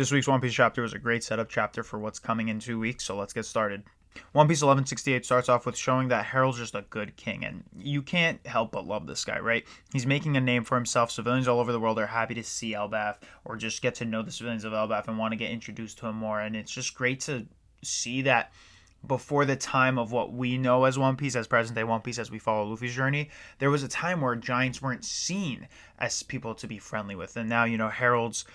This week's One Piece chapter was a great setup chapter for what's coming in 2 weeks, so let's get started. One Piece 1168 starts off with showing that Herald's just a good king, and you can't help but love this guy, right? He's making a name for himself. Civilians all over the world are happy to see Elbaph, or just get to know the civilians of Elbaph and want to get introduced to him more, and it's just great to see that before the time of what we know as One Piece, as present day One Piece, as we follow Luffy's journey, there was a time where giants weren't seen as people to be friendly with, and now, Herald's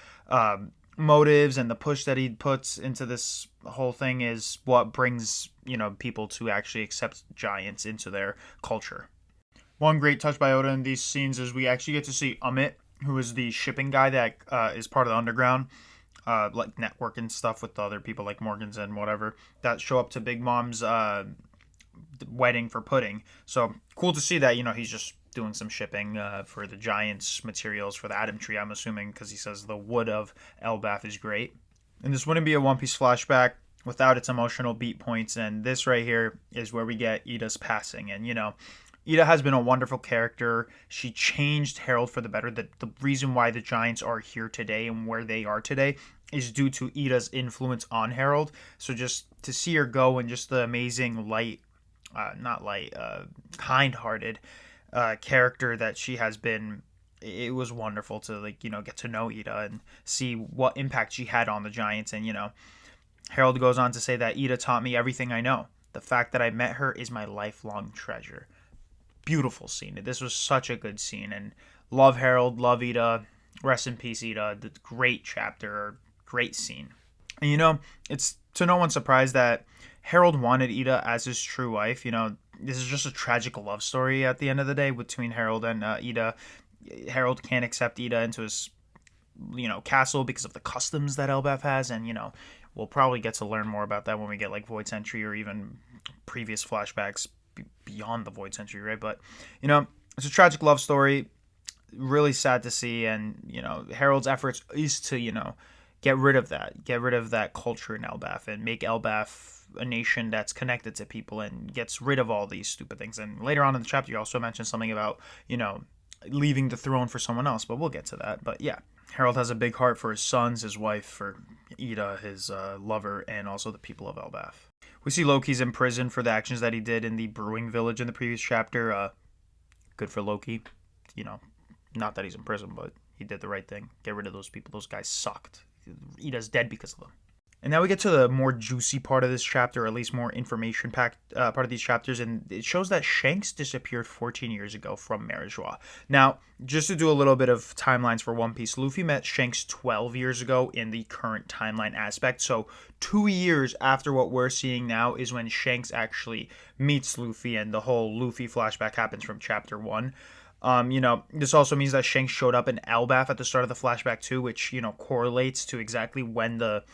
motives and the push that he puts into this whole thing is what brings people to actually accept giants into their culture. One great touch by Oda in these scenes is we actually get to see Umit, who is the shipping guy that is part of the underground like network and stuff with the other people like Morgans and whatever that show up to Big Mom's wedding for Pudding. So cool to see that he's just doing some shipping for the Giants materials for the Atom Tree, I'm assuming, because he says the wood of Elbaph is great. And this wouldn't be a One Piece flashback without its emotional beat points, and this right here is where we get Ida's passing. And Ida has been a wonderful character. She changed Herald for the better. The reason why the Giants are here today and where they are today is due to Ida's influence on Herald. So just to see her go and just the amazing kind-hearted character that she has been, it was wonderful to get to know Ida and see what impact she had on the Giants. And Herald goes on to say that Ida taught me everything I know. The fact that I met her is my lifelong treasure. Beautiful scene. This was such a good scene, and love Herald, love Ida. Rest in peace, Ida. The great chapter, great scene. And it's to no one's surprise that Herald wanted Ida as his true wife. This is just a tragic love story at the end of the day between Herald and Ida. Herald can't accept Ida into his castle because of the customs that Elbaph has, and we'll probably get to learn more about that when we get like Void Century or even previous flashbacks beyond the Void Century, right? But it's a tragic love story, really sad to see. And Herald's efforts is to get rid of that culture in Elbaph and make Elbaph a nation that's connected to people and gets rid of all these stupid things. And later on in the chapter, you also mentioned something about leaving the throne for someone else, but we'll get to that. But yeah, Herald has a big heart for his sons, his wife, for Ida, his lover, and also the people of Elbaph. We see Loki's in prison for the actions that he did in the brewing village in the previous chapter. Good for Loki. Not that he's in prison, but he did the right thing. Get rid of those people. Those guys sucked. Ida's dead because of them. And now we get to the more juicy part of this chapter, or at least more information-packed part of these chapters, and it shows that Shanks disappeared 14 years ago from Marajwa. Now, just to do a little bit of timelines for One Piece, Luffy met Shanks 12 years ago in the current timeline aspect, so 2 years after what we're seeing now is when Shanks actually meets Luffy, and the whole Luffy flashback happens from Chapter 1. This also means that Shanks showed up in Elbaph at the start of the flashback too, which, correlates to exactly when the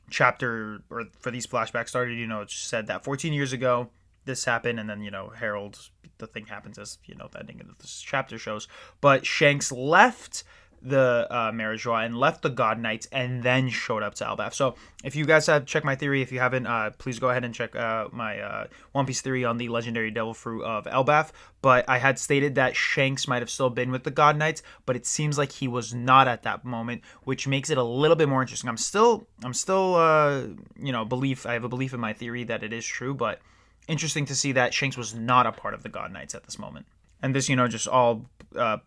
chapter or for these flashbacks started. It said that 14 years ago this happened, and then Herald, the thing happens as the ending of this chapter shows. But Shanks left the Marajwa and left the God Knights and then showed up to Elbaph. So if you guys have checked my theory, if you haven't, please go ahead and check my One Piece theory on the legendary devil fruit of Elbaph. But I had stated that Shanks might have still been with the God Knights, but it seems like he was not at that moment, which makes it a little bit more interesting. I'm still I have a belief in my theory that it is true, but interesting to see that Shanks was not a part of the God Knights at this moment. And this, just all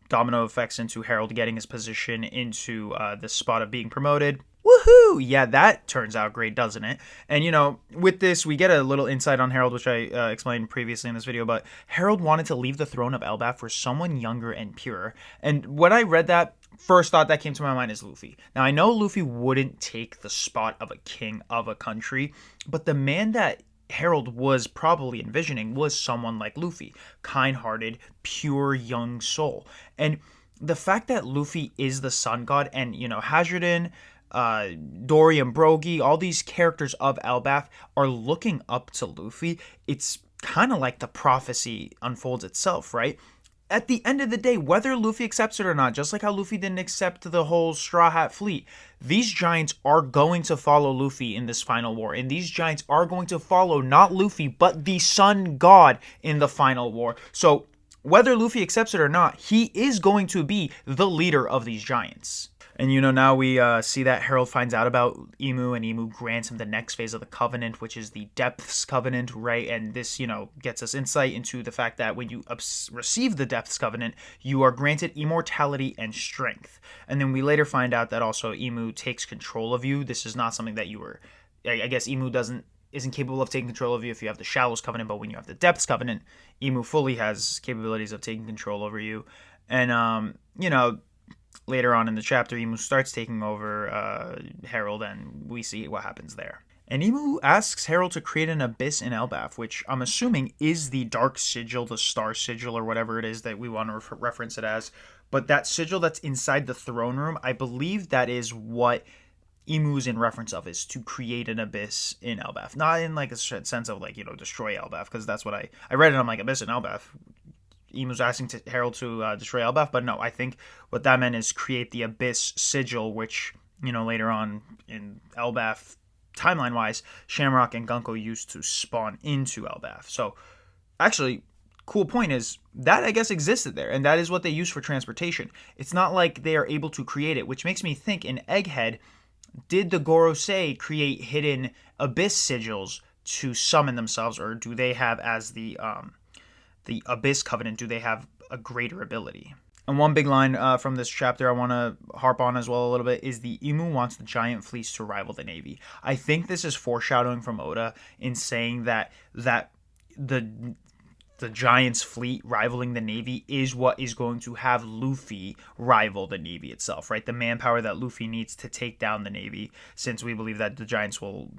domino effects into Herald getting his position into the spot of being promoted. Woohoo! Yeah, that turns out great, doesn't it? And, with this, we get a little insight on Herald, which I explained previously in this video, but Herald wanted to leave the throne of Elbaph for someone younger and purer. And when I read that, first thought that came to my mind is Luffy. Now, I know Luffy wouldn't take the spot of a king of a country, but the man that Herald was probably envisioning was someone like Luffy, kind-hearted, pure young soul. And the fact that Luffy is the sun god, and Hazardin, Dory and Brogy, all these characters of Elbaph are looking up to Luffy, it's kind of like the prophecy unfolds itself, right? At the end of the day, whether Luffy accepts it or not, just like how Luffy didn't accept the whole Straw Hat Fleet, these giants are going to follow Luffy in this final war. And these giants are going to follow not Luffy, but the Sun God in the final war. So whether Luffy accepts it or not, he is going to be the leader of these giants. And now we see that Herald finds out about Emu, and Emu grants him the next phase of the Covenant, which is the Depths Covenant, right? And this, gets us insight into the fact that when you receive the Depths Covenant, you are granted immortality and strength. And then we later find out that also Emu takes control of you. This is not something that you were. I guess Emu isn't capable of taking control of you if you have the Shallows Covenant, but when you have the Depths Covenant, Emu fully has capabilities of taking control over you. And later on in the chapter, Emu starts taking over Herald, and we see what happens there. And Emu asks Herald to create an abyss in Elbaph, which I'm assuming is the Dark Sigil, the Star Sigil, or whatever it is that we want to reference it as. But that sigil that's inside the throne room, I believe that is what Emu's in reference of, is to create an abyss in Elbaph. Not in like a sense of destroy Elbaph, because that's what I read it. I'm like, abyss in Elbaph. Emu's asking Herald to destroy Elbaph, but no, I think what that meant is create the Abyss Sigil, which, later on in Elbaph, timeline-wise, Shamrock and Gunko used to spawn into Elbaph. So, actually, cool point is, that, I guess, existed there, and that is what they use for transportation. It's not like they are able to create it, which makes me think, in Egghead, did the Gorosei create hidden Abyss Sigils to summon themselves, or do they have, as the Abyss Covenant, do they have a greater ability? And one big line from this chapter I want to harp on as well a little bit is the Emu wants the giant fleets to rival the Navy. I think this is foreshadowing from Oda in saying that the Giant's fleet rivaling the Navy is what is going to have Luffy rival the Navy itself, right? The manpower that Luffy needs to take down the Navy, since we believe that the Giants will,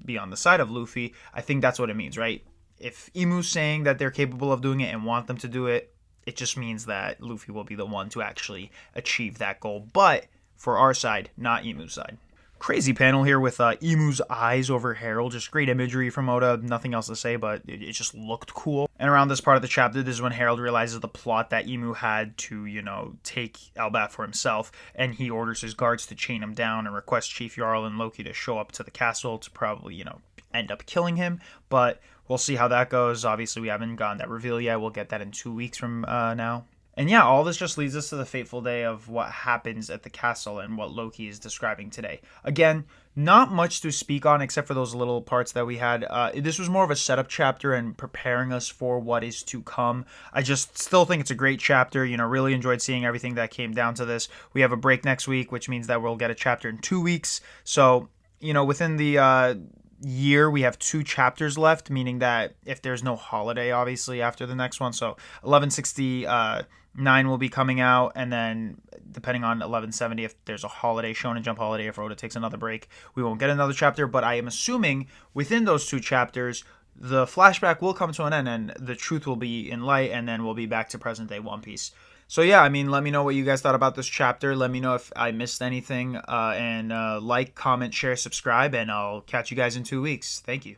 be on the side of Luffy. I think that's what it means, right? If Emu's saying that they're capable of doing it and want them to do it, it just means that Luffy will be the one to actually achieve that goal. But for our side, not Emu's side. Crazy panel here with Emu's eyes over Herald. Just great imagery from Oda. Nothing else to say, but it just looked cool. And around this part of the chapter, this is when Herald realizes the plot that Emu had to, take Elbaph for himself. And he orders his guards to chain him down and requests Chief Jarl and Loki to show up to the castle to probably, end up killing him. But we'll see how that goes. Obviously, we haven't gotten that reveal yet. We'll get that in 2 weeks from now. And yeah, all this just leads us to the fateful day of what happens at the castle and what Loki is describing today. Again, not much to speak on except for those little parts that we had. This was more of a setup chapter and preparing us for what is to come. I just still think it's a great chapter. Really enjoyed seeing everything that came down to this. We have a break next week, which means that we'll get a chapter in 2 weeks. So, within the year we have 2 chapters left, meaning that if there's no holiday obviously after the next one, so 1169 will be coming out, and then depending on 1170, if there's a holiday, Shonen Jump holiday, if Oda takes another break, we won't get another chapter. But I am assuming within those 2 chapters the flashback will come to an end and the truth will be in light, and then we'll be back to present day One Piece. So yeah, let me know what you guys thought about this chapter. Let me know if I missed anything, and like, comment, share, subscribe, and I'll catch you guys in 2 weeks. Thank you.